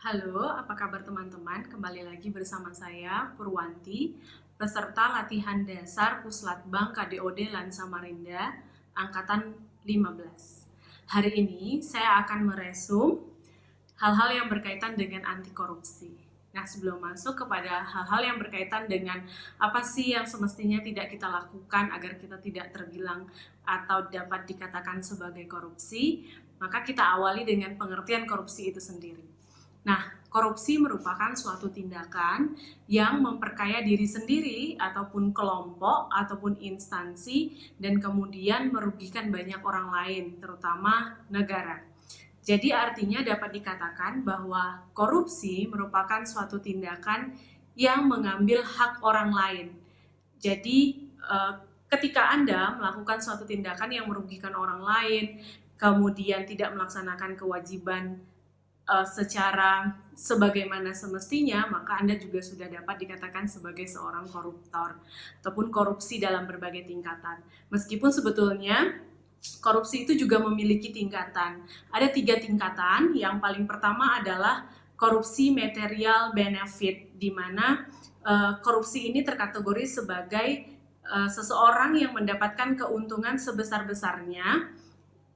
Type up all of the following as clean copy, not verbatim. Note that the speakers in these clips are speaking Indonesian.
Halo, apa kabar teman-teman? Kembali lagi bersama saya, Purwanti, peserta latihan dasar Puslatbang KDOD Lan Samarinda, Angkatan 15. Hari ini saya akan meresum hal-hal yang berkaitan dengan anti korupsi. Nah, sebelum masuk kepada hal-hal yang berkaitan dengan apa sih yang semestinya tidak kita lakukan agar kita tidak terbilang atau dapat dikatakan sebagai korupsi, maka kita awali dengan pengertian korupsi itu sendiri. Nah, korupsi merupakan suatu tindakan yang memperkaya diri sendiri ataupun kelompok ataupun instansi dan kemudian merugikan banyak orang lain, terutama negara. Jadi artinya dapat dikatakan bahwa korupsi merupakan suatu tindakan yang mengambil hak orang lain. Jadi ketika Anda melakukan suatu tindakan yang merugikan orang lain, kemudian tidak melaksanakan kewajiban secara sebagaimana semestinya, maka Anda juga sudah dapat dikatakan sebagai seorang koruptor ataupun korupsi dalam berbagai tingkatan. Meskipun sebetulnya korupsi itu juga memiliki tingkatan. Ada 3 tingkatan. Yang paling pertama adalah korupsi material benefit, di mana korupsi ini terkategori sebagai seseorang yang mendapatkan keuntungan sebesar-besarnya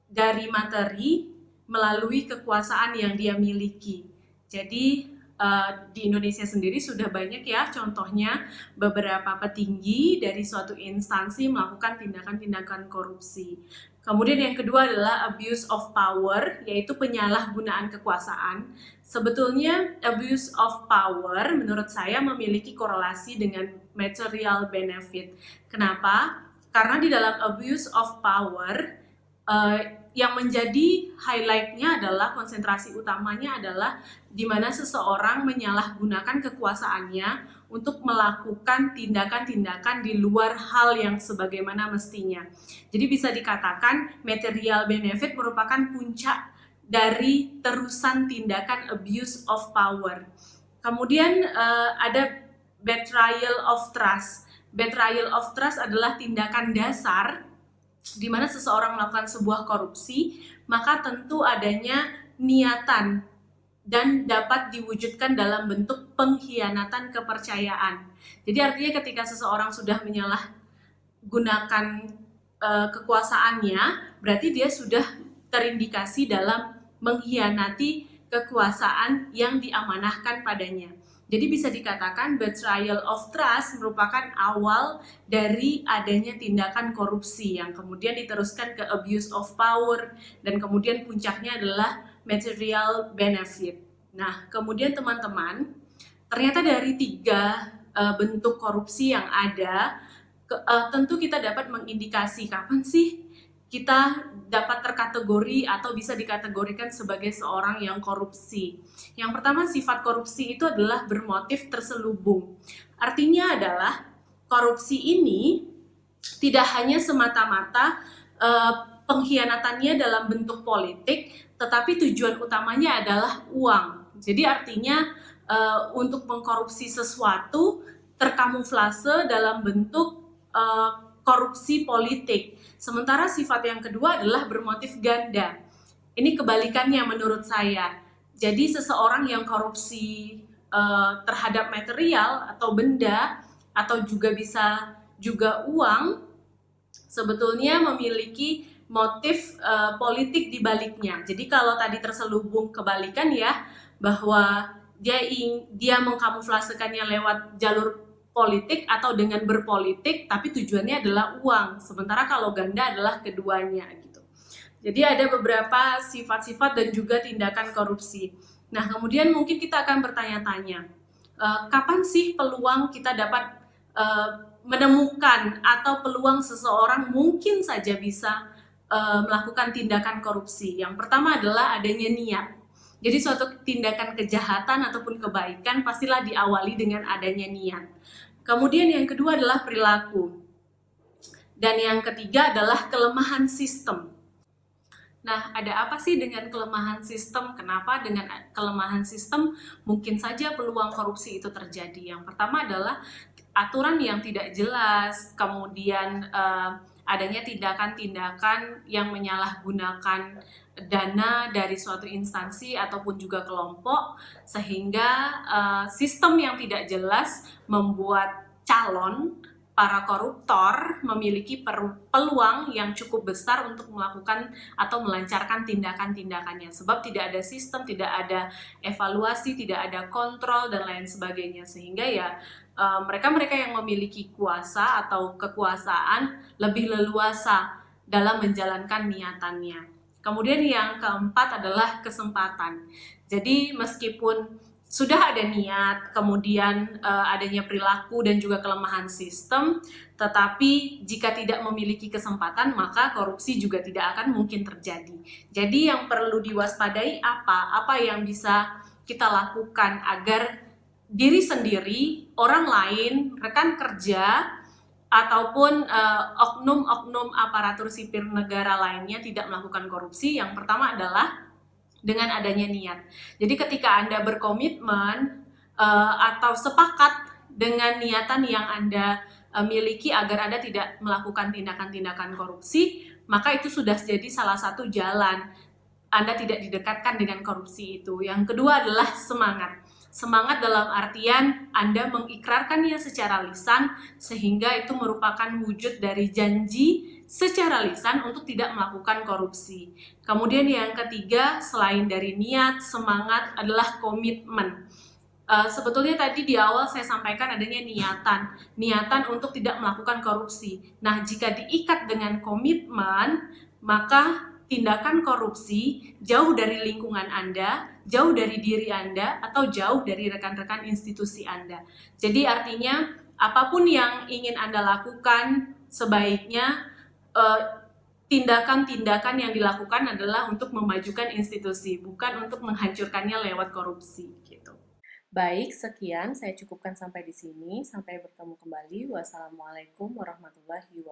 dari materi melalui kekuasaan yang dia miliki. Jadi di Indonesia sendiri sudah banyak ya contohnya beberapa petinggi dari suatu instansi melakukan tindakan-tindakan korupsi. Kemudian yang kedua adalah abuse of power, yaitu penyalahgunaan kekuasaan. Sebetulnya abuse of power menurut saya memiliki korelasi dengan material benefit. Kenapa? Karena di dalam abuse of power yang menjadi highlight-nya adalah, konsentrasi utamanya adalah di mana seseorang menyalahgunakan kekuasaannya untuk melakukan tindakan-tindakan di luar hal yang sebagaimana mestinya. Jadi bisa dikatakan material benefit merupakan puncak dari terusan tindakan abuse of power. Kemudian ada betrayal of trust. Betrayal of trust adalah tindakan dasar di mana seseorang melakukan sebuah korupsi, maka tentu adanya niatan dan dapat diwujudkan dalam bentuk pengkhianatan kepercayaan. Jadi artinya ketika seseorang sudah menyalahgunakan kekuasaannya, berarti dia sudah terindikasi dalam mengkhianati kekuasaan yang diamanahkan padanya. Jadi bisa dikatakan betrayal of trust merupakan awal dari adanya tindakan korupsi yang kemudian diteruskan ke abuse of power dan kemudian puncaknya adalah material benefit. Nah, kemudian teman-teman, ternyata dari 3 bentuk korupsi yang ada, tentu kita dapat mengindikasi kapan sih kita dapat terkategori atau bisa dikategorikan sebagai seorang yang korupsi. Yang pertama, sifat korupsi itu adalah bermotif terselubung. Artinya adalah korupsi ini tidak hanya semata-mata pengkhianatannya dalam bentuk politik, tetapi tujuan utamanya adalah uang. Jadi artinya untuk mengkorupsi sesuatu terkamuflase dalam bentuk korupsi politik. Sementara sifat yang kedua adalah bermotif ganda. Ini kebalikannya menurut saya. Jadi seseorang yang korupsi terhadap material atau benda atau juga bisa juga uang sebetulnya memiliki motif politik di baliknya. Jadi kalau tadi terselubung kebalikan ya, bahwa dia mengkamuflasekannya lewat jalur politik atau dengan berpolitik, tapi tujuannya adalah uang. Sementara kalau ganda adalah keduanya gitu. Jadi ada beberapa sifat-sifat dan juga tindakan korupsi. Nah, kemudian mungkin kita akan bertanya-tanya, kapan sih peluang kita dapat menemukan atau peluang seseorang mungkin saja bisa melakukan tindakan korupsi? Yang pertama adalah adanya niat. Jadi suatu tindakan kejahatan ataupun kebaikan pastilah diawali dengan adanya niat. Kemudian yang kedua adalah perilaku. Dan yang ketiga adalah kelemahan sistem. Nah, ada apa sih dengan kelemahan sistem? Kenapa dengan kelemahan sistem mungkin saja peluang korupsi itu terjadi? Yang pertama adalah aturan yang tidak jelas, kemudian adanya tindakan-tindakan yang menyalahgunakan dana dari suatu instansi ataupun juga kelompok, sehingga sistem yang tidak jelas membuat calon para koruptor memiliki peluang yang cukup besar untuk melakukan atau melancarkan tindakan-tindakannya, sebab tidak ada sistem, tidak ada evaluasi, tidak ada kontrol dan lain sebagainya, sehingga ya mereka-mereka yang memiliki kuasa atau kekuasaan lebih leluasa dalam menjalankan niatannya. Kemudian yang keempat adalah kesempatan. Jadi meskipun sudah ada niat, kemudian adanya perilaku dan juga kelemahan sistem, tetapi jika tidak memiliki kesempatan, maka korupsi juga tidak akan mungkin terjadi. Jadi yang perlu diwaspadai apa yang bisa kita lakukan agar diri sendiri, orang lain, rekan kerja, ataupun oknum-oknum aparatur sipil negara lainnya tidak melakukan korupsi. Yang pertama adalah dengan adanya niat. Jadi ketika Anda berkomitmen atau sepakat dengan niatan yang Anda miliki agar Anda tidak melakukan tindakan-tindakan korupsi, maka itu sudah jadi salah satu jalan Anda tidak didekatkan dengan korupsi itu. Yang kedua adalah semangat. Semangat dalam artian Anda mengikrarkannya secara lisan, sehingga itu merupakan wujud dari janji secara lisan untuk tidak melakukan korupsi. Kemudian yang ketiga, selain dari niat, semangat adalah komitmen. Sebetulnya tadi di awal saya sampaikan adanya niatan untuk tidak melakukan korupsi. Nah, jika diikat dengan komitmen, maka tindakan korupsi jauh dari lingkungan Anda, jauh dari diri Anda, atau jauh dari rekan-rekan institusi Anda. Jadi artinya apapun yang ingin Anda lakukan, sebaiknya tindakan-tindakan yang dilakukan adalah untuk memajukan institusi, bukan untuk menghancurkannya lewat korupsi gitu. Baik, sekian saya cukupkan sampai di sini. Sampai bertemu kembali. Wassalamualaikum warahmatullahi wabarakatuh.